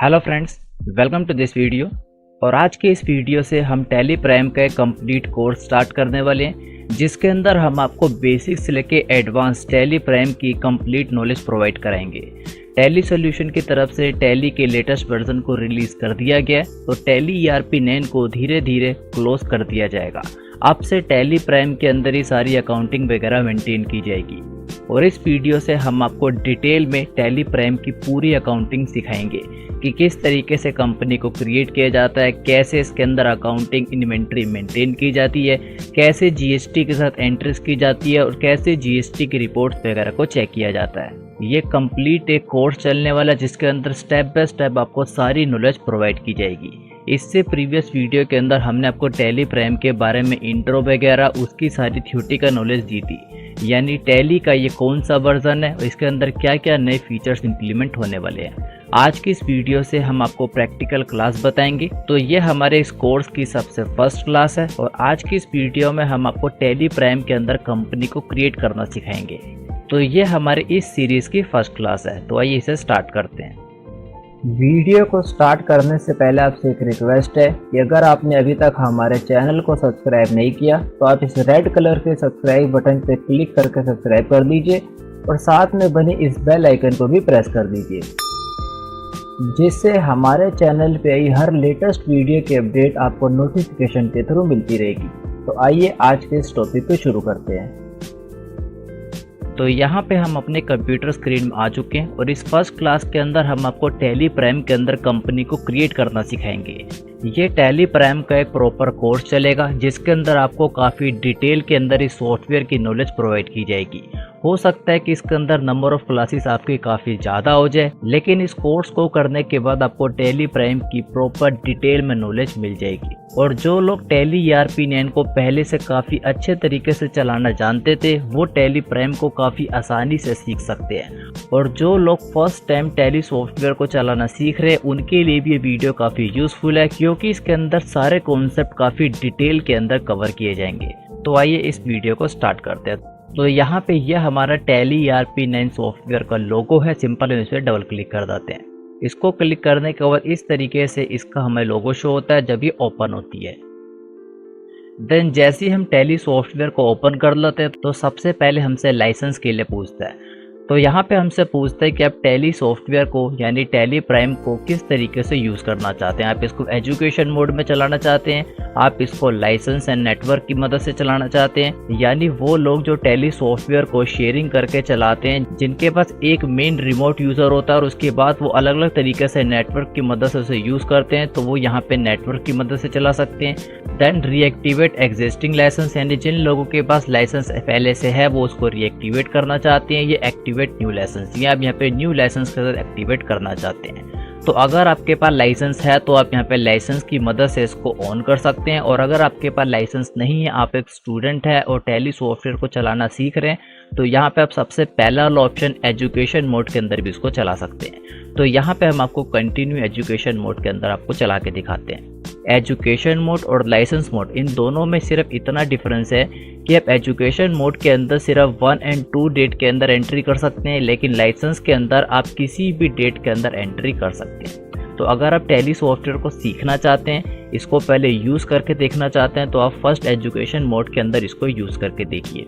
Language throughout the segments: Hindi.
Hello friends, welcome to this video. और आज के इस वीडियो से हम टैली प्राइम का एक कंप्लीट कोर्स स्टार्ट करने वाले हैं, जिसके अंदर हम आपको बेसिक से लेके एडवांस टैली प्राइम की कंप्लीट नॉलेज प्रोवाइड कराएंगे। टैली सॉल्यूशन की तरफ से टैली के लेटेस्ट वर्जन को रिलीज़ कर दिया गया है, तो टैली ERP 9 को धीरे धीरे क्लोज कर दिया जाएगा। अब से टैली प्राइम के अंदर ही सारी अकाउंटिंग वगैरह मेंटेन की जाएगी। और इस वीडियो से हम आपको डिटेल में टैली प्राइम की पूरी अकाउंटिंग सिखाएंगे कि किस तरीके से कंपनी को क्रिएट किया जाता है, कैसे इसके अंदर अकाउंटिंग इन्वेंट्री मेंटेन की जाती है, कैसे GST के साथ एंट्रीज की जाती है और कैसे GST की रिपोर्ट्स वगैरह को चेक किया जाता है। ये कंप्लीट एक कोर्स चलने वाला है, जिसके अंदर स्टेप बाय स्टेप आपको सारी नॉलेज प्रोवाइड की जाएगी। इससे प्रीवियस वीडियो के अंदर हमने आपको टैली प्राइम के बारे में इंट्रो वगैरह उसकी सारी थ्योरी का नॉलेज दी थी, यानी टैली का ये कौन सा वर्जन है और इसके अंदर क्या क्या नए फीचर्स इंप्लीमेंट होने वाले हैं। आज की इस वीडियो से हम आपको प्रैक्टिकल क्लास बताएंगे। तो ये हमारे इस कोर्स की सबसे फर्स्ट क्लास है और आज की इस वीडियो में हम आपको टैली प्राइम के अंदर कंपनी को क्रिएट करना सिखाएंगे। तो ये हमारे इस सीरीज की फर्स्ट क्लास है। तो आइए इसे स्टार्ट करते हैं। वीडियो को स्टार्ट करने से पहले आपसे एक रिक्वेस्ट है कि अगर आपने अभी तक हमारे चैनल को सब्सक्राइब नहीं किया तो आप इस रेड कलर के सब्सक्राइब बटन पर क्लिक करके सब्सक्राइब कर दीजिए और साथ में बनी इस बेल आइकन को भी प्रेस कर दीजिए, जिससे हमारे चैनल पे आई हर लेटेस्ट वीडियो की अपडेट आपको नोटिफिकेशन के थ्रू मिलती रहेगी। तो आइए आज के इस टॉपिक को शुरू करते हैं। तो यहाँ पे हम अपने कंप्यूटर स्क्रीन में आ चुके हैं और इस फर्स्ट क्लास के अंदर हम आपको टैली प्राइम के अंदर कंपनी को क्रिएट करना सिखाएंगे। ये टैली प्राइम का एक प्रॉपर कोर्स चलेगा, जिसके अंदर आपको काफ़ी डिटेल के अंदर इस सॉफ्टवेयर की नॉलेज प्रोवाइड की जाएगी। हो सकता है कि इसके अंदर नंबर ऑफ क्लासेस आपकी काफ़ी ज़्यादा हो जाए, लेकिन इस कोर्स को करने के बाद आपको टैली प्राइम की प्रॉपर डिटेल में नॉलेज मिल जाएगी। और जो लोग टैली ERP 9 को पहले से काफ़ी अच्छे तरीके से चलाना जानते थे, वो टैली प्राइम को काफ़ी आसानी से सीख सकते हैं। और जो लोग फर्स्ट टाइम टैली सॉफ्टवेयर को चलाना सीख रहे हैं, उनके लिए भी ये वीडियो काफ़ी यूज़फुल है, क्योंकि इसके अंदर सारे कॉन्सेप्ट काफ़ी डिटेल के अंदर कवर किए जाएंगे। तो आइए इस वीडियो को स्टार्ट करते हैं। तो यहाँ पे यह हमारा टैली ERP 9 सॉफ्टवेयर का लोगो है। सिंपल है, इस पर डबल क्लिक कर देते हैं। इसको क्लिक करने के बाद इस तरीके से इसका हमें लोगो शो होता है जब ये ओपन होती है। देन जैसे ही हम टैली सॉफ्टवेयर को ओपन कर लेते हैं तो सबसे पहले हमसे लाइसेंस के लिए पूछता है। तो यहाँ पे हमसे पूछता है कि आप टैली सॉफ्टवेयर को यानी टैली प्राइम को किस तरीके से यूज़ करना चाहते हैं। आप इसको एजुकेशन मोड में चलाना चाहते हैं, आप इसको लाइसेंस एंड नेटवर्क की मदद से चलाना चाहते हैं, यानी वो लोग जो टैली सॉफ्टवेयर को शेयरिंग करके चलाते हैं, जिनके पास एक मेन रिमोट यूज़र होता है और उसके बाद वो अलग अलग तरीके से नेटवर्क की मदद से उसे यूज़ करते हैं, तो वो यहाँ पे नेटवर्क की मदद से चला सकते हैं। देन रीएक्टिवेट एग्जिस्टिंग लाइसेंस, यानी जिन लोगों के पास लाइसेंस पहले से है वो उसको रीएक्टिवेट करना चाहते हैं। ये एक्टिवेट न्यू लाइसेंस, ये आप यहाँ पे न्यू लाइसेंस के साथ एक्टिवेट करना चाहते हैं। तो अगर आपके पास लाइसेंस है तो आप यहाँ पे लाइसेंस की मदद से इसको ऑन कर सकते हैं, और अगर आपके पास लाइसेंस नहीं है, आप एक स्टूडेंट है और टैली सॉफ्टवेयर को चलाना सीख रहे हैं, तो यहाँ पे आप सबसे पहला ऑप्शन एजुकेशन मोड के अंदर भी इसको चला सकते हैं। तो यहाँ पे हम आपको कंटिन्यू एजुकेशन मोड के अंदर आपको चला के दिखाते हैं। एजुकेशन मोड और लाइसेंस मोड, इन दोनों में सिर्फ इतना डिफरेंस है कि आप एजुकेशन मोड के अंदर सिर्फ 1 और 2 डेट के अंदर एंट्री कर सकते हैं, लेकिन लाइसेंस के अंदर आप किसी भी डेट के अंदर एंट्री कर सकते हैं। तो अगर आप टैली सॉफ्टवेयर को सीखना चाहते हैं, इसको पहले यूज़ करके देखना चाहते हैं, तो आप फर्स्ट एजुकेशन मोड के अंदर इसको यूज़ करके देखिए।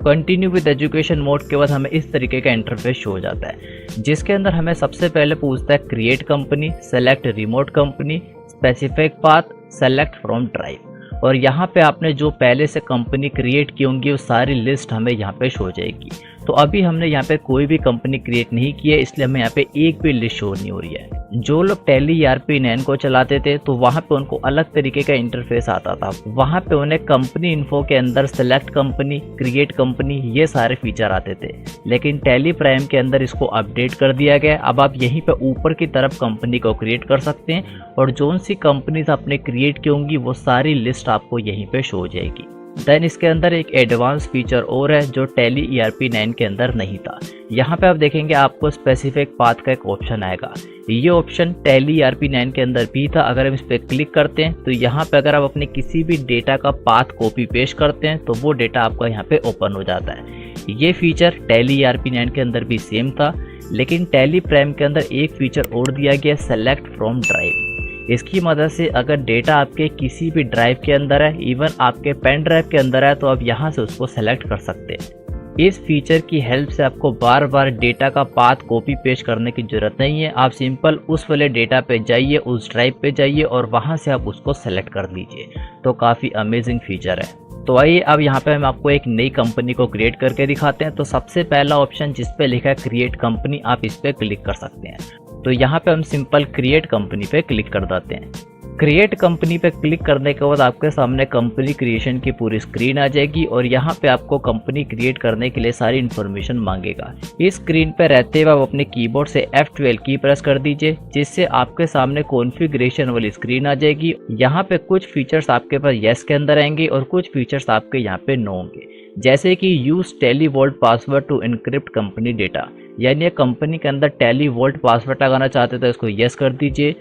कंटिन्यू विद एजुकेशन मोड के बाद हमें इस तरीके का इंटरफेस शो हो जाता है, जिसके अंदर हमें सबसे पहले पूछता है create company, select remote company, specific path, select from drive. और यहाँ पे आपने जो पहले से कंपनी क्रिएट की होंगी वो सारी लिस्ट हमें यहाँ पे शो हो जाएगी। तो अभी हमने यहाँ पे कोई भी कंपनी क्रिएट नहीं की है, इसलिए हमें यहाँ पे एक भी लिस्ट शो नहीं हो रही है। जो लोग टैली ERP 9 को चलाते थे तो वहाँ पे उनको अलग तरीके का इंटरफेस आता था। वहाँ पे उन्हें कंपनी इन्फो के अंदर सेलेक्ट कंपनी, क्रिएट कंपनी, ये सारे फीचर आते थे, लेकिन टैली प्राइम के अंदर इसको अपडेट कर दिया गया। अब आप यहीं पे ऊपर की तरफ कंपनी को क्रिएट कर सकते हैं और जो सी कंपनीज आपने क्रिएट की होंगी वो सारी लिस्ट आपको यहीं पे शो हो जाएगी। देन इसके अंदर एक एडवांस फीचर और है जो टैली ERP9 के अंदर नहीं था। यहाँ पे आप देखेंगे आपको स्पेसिफिक पाथ का एक ऑप्शन आएगा। ये ऑप्शन टैली ERP9 के अंदर भी था। अगर हम इस पर क्लिक करते हैं तो यहाँ पे अगर आप अपने किसी भी डेटा का पाथ कॉपी पेस्ट करते हैं तो वो डेटा आपका यहाँ पे ओपन हो जाता है। ये फीचर टैली ERP9 के अंदर भी सेम था, लेकिन टैली प्राइम के अंदर एक फीचर और दिया गया, सेलेक्ट फ्रॉम ड्राइव। इसकी मदद से अगर डेटा आपके किसी भी ड्राइव के अंदर है, इवन आपके पेन ड्राइव के अंदर है, तो आप यहाँ से उसको सेलेक्ट कर सकते हैं। इस फीचर की हेल्प से आपको बार बार डेटा का पाथ कॉपी पेस्ट करने की जरूरत नहीं है। आप सिंपल उस वाले डेटा पे जाइए, उस ड्राइव पे जाइए और वहाँ से आप उसको सेलेक्ट कर लीजिए। तो काफ़ी अमेजिंग फीचर है। तो आइए अब यहाँ पे हम आपको एक नई कंपनी को क्रिएट करके दिखाते हैं। तो सबसे पहला ऑप्शन जिस पे लिखा है क्रिएट कंपनी, आप इस पे क्लिक कर सकते हैं। तो यहाँ पे हम सिंपल क्रिएट कंपनी पे क्लिक कर देते हैं। क्रिएट कंपनी पे क्लिक करने के बाद आपके सामने कंपनी क्रिएशन की पूरी स्क्रीन आ जाएगी और यहाँ पे आपको कंपनी क्रिएट करने के लिए सारी इन्फॉर्मेशन मांगेगा। इस स्क्रीन पे रहते हुए आप अपने कीबोर्ड से F12 की प्रेस कर दीजिए, जिससे आपके सामने कॉन्फ़िगरेशन वाली स्क्रीन आ जाएगी। यहाँ पे कुछ फीचर्स आपके पास येस के अंदर आएंगे और कुछ फीचर्स आपके यहाँ पे नो होंगे, जैसे कि use Tally vault password to encrypt company data, यानी कंपनी के अंदर टैली वॉल्ट पासवर्ड लगाना चाहते तो इसको येस कर दीजिए।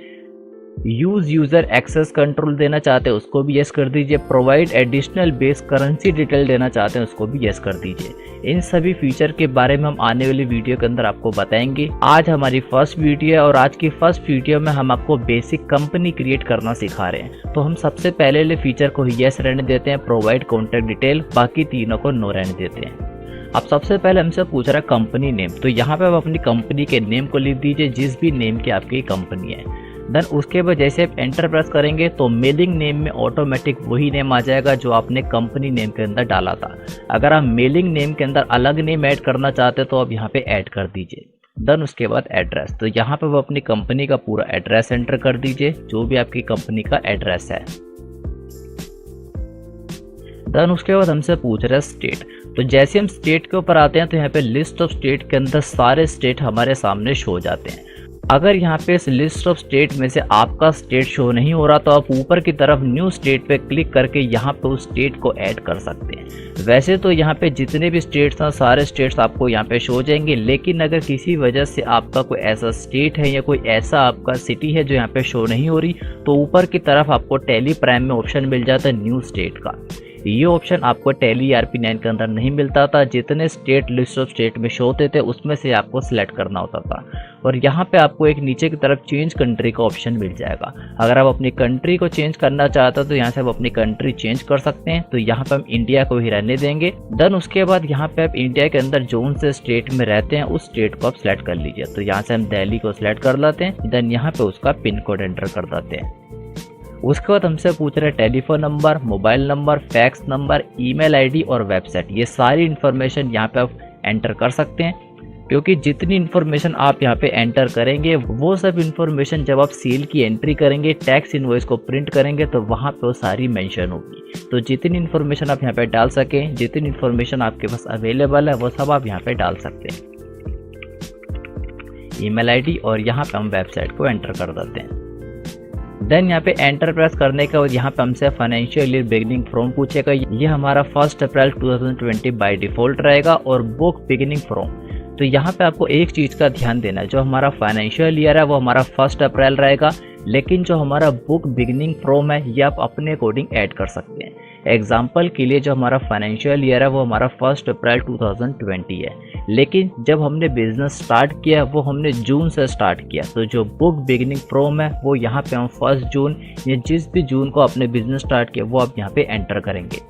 यूज यूजर एक्सेस कंट्रोल देना चाहते हैं उसको भी यस कर दीजिए। Provide additional base currency detail देना चाहते हैं उसको भी यस कर दीजिए। इन सभी फीचर के बारे में हम आने वाली वीडियो के अंदर आपको बताएंगे। आज हमारी फर्स्ट वीडियो है और आज की फर्स्ट वीडियो में हम आपको बेसिक कंपनी क्रिएट करना सिखा रहे हैं। तो हम सबसे पहले फीचर को यस रहने देते हैं, प्रोवाइड कॉन्टैक्ट डिटेल, बाकी तीनों को नो रहने देते हैं। अब सबसे पहले हमसे पूछ रहा है कंपनी नेम, तो यहाँ पे आप अपनी कंपनी के नेम को लिख दीजिए जिस भी नेम की आपकी कंपनी है। देन उसके बाद जैसे आप एंटर प्रेस करेंगे तो मेलिंग नेम में ऑटोमेटिक वही नेम आ जाएगा जो आपने कंपनी नेम के अंदर डाला था। अगर आप मेलिंग नेम के अंदर अलग नेम ऐड करना चाहते तो आप यहाँ पे ऐड कर दीजिए। देन उसके बाद एड्रेस, तो यहाँ पे वो अपनी कंपनी का पूरा एड्रेस एंटर कर दीजिए, जो भी आपकी कंपनी का एड्रेस है। देन उसके बाद हमसे पूछ रहा है स्टेट, तो जैसे हम स्टेट के ऊपर आते हैं तो यहाँ पे लिस्ट ऑफ स्टेट के अंदर सारे स्टेट हमारे सामने शो हो जाते हैं। अगर यहाँ पे इस लिस्ट ऑफ स्टेट में से आपका स्टेट शो नहीं हो रहा तो आप ऊपर की तरफ न्यू स्टेट पे क्लिक करके यहाँ पे उस स्टेट को ऐड कर सकते हैं। वैसे तो यहाँ पे जितने भी स्टेट्स हैं सारे स्टेट्स आपको यहाँ पे शो हो जाएंगे, लेकिन अगर किसी वजह से आपका कोई ऐसा स्टेट है या कोई ऐसा आपका सिटी है जो यहाँ पे शो नहीं हो रही, तो ऊपर की तरफ आपको टैली प्राइम में ऑप्शन मिल जाता है न्यू स्टेट का। ये ऑप्शन आपको टैली ERP9 के अंदर नहीं मिलता था। जितने स्टेट लिस्ट ऑफ स्टेट में शो होते थे उसमें से आपको सिलेक्ट करना होता था। और यहाँ पे आपको एक नीचे की तरफ चेंज कंट्री का ऑप्शन मिल जाएगा। अगर आप अपनी कंट्री को चेंज करना चाहते हो तो यहाँ से आप अपनी कंट्री चेंज कर सकते हैं। तो यहाँ पे हम इंडिया को ही रहने देंगे। देन उसके बाद यहाँ पे आप इंडिया के अंदर जोन से स्टेट में रहते हैं उस स्टेट को आप सिलेक्ट कर लीजिए। तो यहाँ से हम दिल्ली को सिलेक्ट कर लेते हैं। देन यहाँ पे उसका पिन कोड एंटर कर देते हैं। उसके बाद हमसे पूछ रहे telephone number, mobile number, fax number, email ID और वेबसाइट। ये सारी इन्फॉर्मेशन यहाँ पे आप एंटर कर सकते हैं, क्योंकि जितनी इन्फॉर्मेशन आप यहाँ पे एंटर करेंगे वो सब इन्फॉर्मेशन जब आप सेल की एंट्री करेंगे, टैक्स इनवॉइस को प्रिंट करेंगे तो वहाँ पे वो सारी मेंशन होगी। तो जितनी इन्फॉर्मेशन आप यहाँ पे डाल सकें, जितनी इन्फॉर्मेशन आपके पास अवेलेबल है वो सब आप यहाँ पे डाल सकते हैं। ईमेल आईडी और यहाँ पे हम वेबसाइट को एंटर कर देते हैं। देन यहाँ पे एंटर प्रेस करने के बाद यहाँ पे हमसे फाइनेंशियल ईयर बिगिनिंग फ्रॉम पूछेगा। ये हमारा 1 अप्रैल 2020 बाय डिफॉल्ट रहेगा और बुक बिगिनिंग फ्रॉम। तो यहाँ पे आपको एक चीज़ का ध्यान देना है, जो हमारा फाइनेंशियल ईयर है वो हमारा 1 अप्रैल रहेगा, लेकिन जो हमारा बुक बिगिनिंग फ्रॉम है ये आप अपने अकॉर्डिंग ऐड कर सकते हैं। एग्जाम्पल के लिए जो हमारा फाइनेंशियल ईयर है वो हमारा 1 अप्रैल 2020 है, लेकिन जब हमने बिजनेस स्टार्ट किया वो हमने जून से स्टार्ट किया। तो जो बुक बिगिनिंग फ्रॉम है वो यहाँ पे हम 1 जून या जिस भी जून को आपने बिजनेस स्टार्ट किया वो आप यहाँ पे एंटर करेंगे।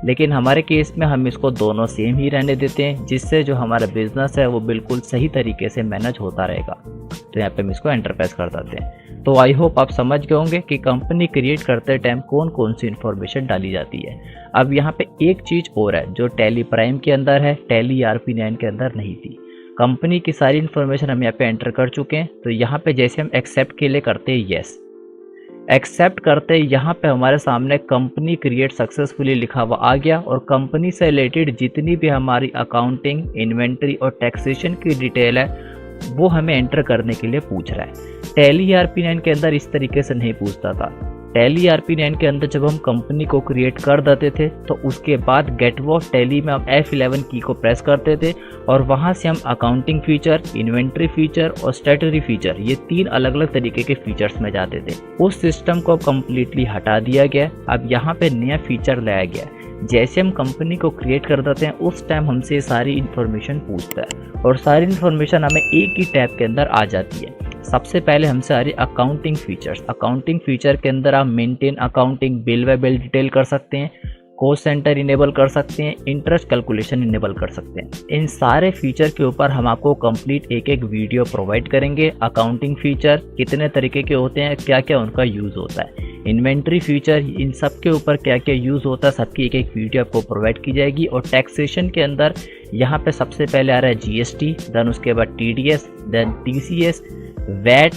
लेकिन हमारे केस में हम इसको दोनों सेम ही रहने देते हैं, जिससे जो हमारा बिजनेस है वो बिल्कुल सही तरीके से मैनेज होता रहेगा। तो यहाँ पे हम इसको एंटर प्रेस कर देते हैं। तो आई होप आप समझ गए होंगे कि कंपनी क्रिएट करते टाइम कौन कौन सी इन्फॉर्मेशन डाली जाती है। अब यहाँ पे एक चीज़ और है जो टैली प्राइम के अंदर है, टैली ERP9 के अंदर नहीं थी। कंपनी की सारी इन्फॉर्मेशन हम यहाँ पे एंटर कर चुके हैं। तो यहाँ पे जैसे हम एक्सेप्ट के लिए करते हैं येस, एक्सेप्ट करते यहाँ पे हमारे सामने कंपनी क्रिएट सक्सेसफुली लिखा हुआ आ गया और कंपनी से रिलेटेड जितनी भी हमारी अकाउंटिंग, इन्वेंट्री और टैक्सेशन की डिटेल है वो हमें एंटर करने के लिए पूछ रहा है। टैली ERP9 के अंदर इस तरीके से नहीं पूछता था। टैली RP9 के अंदर जब हम कंपनी को क्रिएट कर देते थे तो उसके बाद गेट वॉट टैली में हम F11 की को प्रेस करते थे और वहां से हम अकाउंटिंग फीचर, इन्वेंट्री फीचर और स्टैट्यूटरी फीचर, ये 3 अलग अलग तरीके के फीचर्स में जाते थे। उस सिस्टम को कम्प्लीटली हटा दिया गया। अब यहाँ पे नया फीचर लाया गया। जैसे हम कंपनी को क्रिएट कर देते हैं उस टाइम हमसे सारी इन्फॉर्मेशन पूछता है और सारी इन्फॉर्मेशन हमें एक ही टैब के अंदर आ जाती है। सबसे पहले हमसे आ रही अकाउंटिंग फीचर्स। अकाउंटिंग फीचर के अंदर आप मेंटेन अकाउंटिंग, बिल व बिल डिटेल कर सकते हैं, कॉस्ट सेंटर इनेबल कर सकते हैं, इंटरेस्ट कैलकुलेशन इनेबल कर सकते हैं। इन सारे फीचर के ऊपर हम आपको कंप्लीट एक वीडियो प्रोवाइड करेंगे। अकाउंटिंग फीचर कितने तरीके के होते हैं, क्या क्या उनका यूज़ होता है, इन्वेंट्री फीचर, इन सब के ऊपर क्या क्या यूज़ होता है, सबकी एक वीडियो आपको प्रोवाइड की जाएगी। और टैक्सेशन के अंदर यहाँ पे सबसे पहले आ रहा है GST, देन उसके बाद TDS, then TCS, VAT,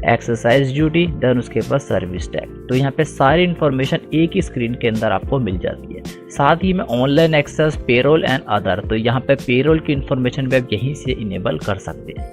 exercise duty, then उसके बाद सर्विस टैक्स। तो यहाँ पे सारी इन्फॉर्मेशन एक ही स्क्रीन के अंदर आपको मिल जाती है। साथ ही में online access, payroll and other, तो यहाँ पे पेरोल की इन्फॉर्मेशन भी आप यहीं से इनेबल कर सकते हैं।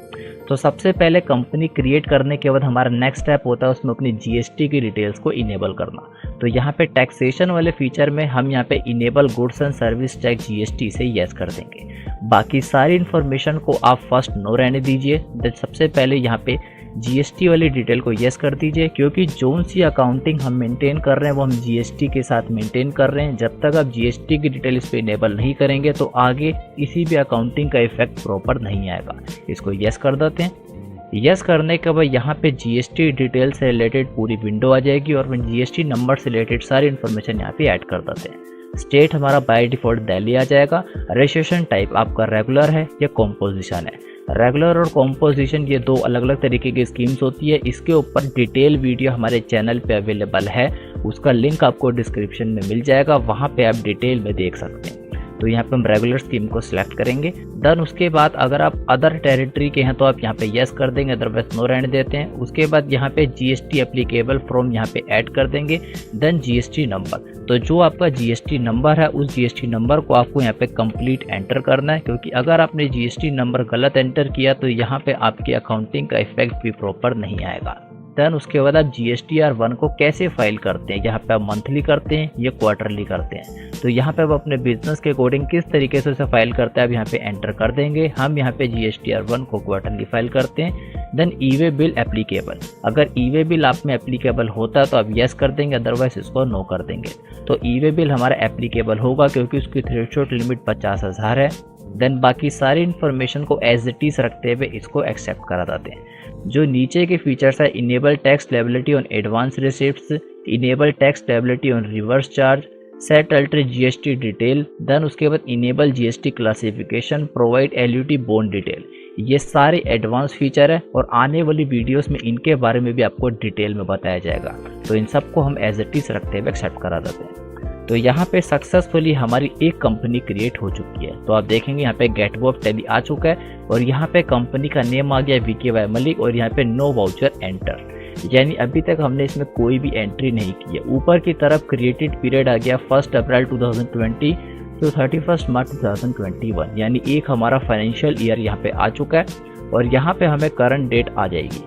तो सबसे पहले कंपनी क्रिएट करने के बाद हमारा नेक्स्ट स्टेप होता है उसमें अपनी GST की डिटेल्स को इनेबल करना। तो यहाँ पे टैक्सेशन वाले फीचर में हम यहाँ पे enable goods and service tax GST से यस कर देंगे। बाकी सारी इन्फॉर्मेशन को आप फर्स्ट नो रहने दीजिए। सबसे पहले यहाँ पे GST वाली डिटेल को यस कर दीजिए, क्योंकि जोन सी अकाउंटिंग हम मेंटेन कर रहे हैं वो हम GST के साथ मेंटेन कर रहे हैं। जब तक आप GST की डिटेल इस पर इनेबल नहीं करेंगे तो आगे किसी भी अकाउंटिंग का इफेक्ट प्रॉपर नहीं आएगा। इसको यस कर देते हैं। यस करने के बाद यहाँ पे GST डिटेल से रिलेटेड पूरी विंडो आ जाएगी और GST नंबर से रिलेटेड सारी इन्फॉर्मेशन यहाँ पे ऐड कर देते हैं। स्टेट हमारा बाय डिफॉल्ट दिल्ली आ जाएगा। रजिस्ट्रेशन टाइप आपका रेगुलर है या कॉम्पोजिशन है। रेगुलर और कॉम्पोजिशन ये 2 अलग अलग तरीके की स्कीम्स होती है। इसके ऊपर डिटेल वीडियो हमारे चैनल पे अवेलेबल है, उसका लिंक आपको डिस्क्रिप्शन में मिल जाएगा, वहाँ पे आप डिटेल में देख सकते हैं। तो यहाँ पे हम रेगुलर स्कीम को सिलेक्ट करेंगे। देन उसके बाद अगर आप अदर टेरिटरी के हैं तो आप यहाँ पे यस कर देंगे, अदरवाइज नो रहने देते हैं। उसके बाद यहाँ पे GST एप्लीकेबल फ्रॉम यहाँ पे ऐड कर देंगे। देन GST नंबर, तो जो आपका GST नंबर है उस GST नंबर को आपको यहाँ पे कंप्लीट एंटर करना है, क्योंकि अगर आपने GST नंबर गलत एंटर किया तो यहाँ पे आपकी अकाउंटिंग का इफेक्ट भी प्रॉपर नहीं आएगा। देन उसके बाद आप GSTR1 को कैसे फाइल करते हैं, यहाँ पे आप मंथली करते हैं या क्वार्टरली करते हैं, तो यहाँ पे आप अपने बिजनेस के अकॉर्डिंग किस तरीके से उसे फाइल करते हैं आप यहाँ पे एंटर कर देंगे। हम यहाँ पे GSTR1 को क्वार्टरली फाइल करते हैं। देन ई-वे बिल एप्लीकेबल, अगर ई-वे बिल आप में एप्लीकेबल होता है तो आप यस कर देंगे, अदरवाइज इसको नो कर देंगे। तो ई-वे बिल हमारा एप्लीकेबल होगा क्योंकि उसकी थ्रेशोल्ड लिमिट 50,000 है। देन बाकी सारी इन्फॉर्मेशन को एज इट इज रखते हुए इसको एक्सेप्ट करा देते हैं। जो नीचे के फीचर्स है, enable tax liability on advance receipts, enable tax liability on reverse charge, set alter GST detail, then उसके बाद enable GST classification, provide LUT bond detail, ये सारे एडवांस फीचर है और आने वाली वीडियोस में इनके बारे में भी आपको डिटेल में बताया जाएगा। तो इन सबको हम एज इट इज रखते हुए एक्सेप्ट करा देते हैं। तो यहाँ पे सक्सेसफुली हमारी एक कंपनी क्रिएट हो चुकी है। तो आप देखेंगे यहाँ पे गेट वॉट टैली आ चुका है और यहाँ पे कंपनी का नेम आ गया VKY मलिक और यहाँ पे नो वाउचर एंटर, यानी अभी तक हमने इसमें कोई भी एंट्री नहीं की है। ऊपर की तरफ क्रिएटेड पीरियड आ गया 1 अप्रैल 2020 तो 31 मार्च 2021, यानी एक हमारा फाइनेंशियल ईयर यहाँ पे आ चुका है और यहाँ पे हमें करंट डेट आ जाएगी।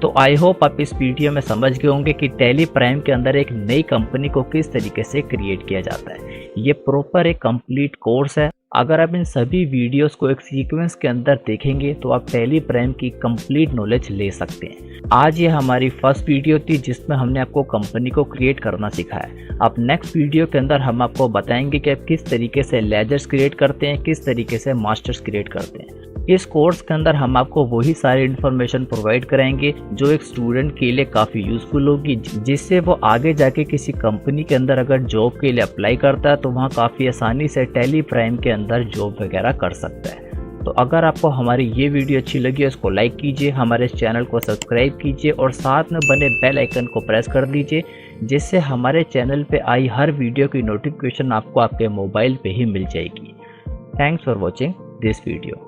तो आई होप आप इस वीडियो में समझ गए होंगे कि टैली प्राइम के अंदर एक नई कंपनी को किस तरीके से क्रिएट किया जाता है। ये प्रॉपर एक कंप्लीट कोर्स है। अगर आप इन सभी वीडियोस को एक सीक्वेंस के अंदर देखेंगे तो आप टैली प्राइम की कंप्लीट नॉलेज ले सकते हैं। आज ये हमारी फर्स्ट वीडियो थी जिसमें हमने आपको कंपनी को क्रिएट करना सिखाया। अब नेक्स्ट वीडियो के अंदर हम आपको बताएंगे कि आप किस तरीके से लेजर्स क्रिएट करते हैं, किस तरीके से मास्टर्स क्रिएट करते हैं। इस कोर्स के अंदर हम आपको वही सारी इन्फॉर्मेशन प्रोवाइड कराएंगे जो एक स्टूडेंट के लिए काफ़ी यूजफुल होगी, जिससे वो आगे जाके किसी कंपनी के अंदर अगर जॉब के लिए अप्लाई करता है तो वहाँ काफ़ी आसानी से टैली प्राइम के अंदर जॉब वगैरह कर सकता है। तो अगर आपको हमारी ये वीडियो अच्छी लगी है इसको लाइक कीजिए, हमारे चैनल को सब्सक्राइब कीजिए और साथ में बने बेल आइकन को प्रेस कर दीजिए, जिससे हमारे चैनल पे आई हर वीडियो की नोटिफिकेशन आपको आपके मोबाइल पे ही मिल जाएगी। Thanks for watching this video.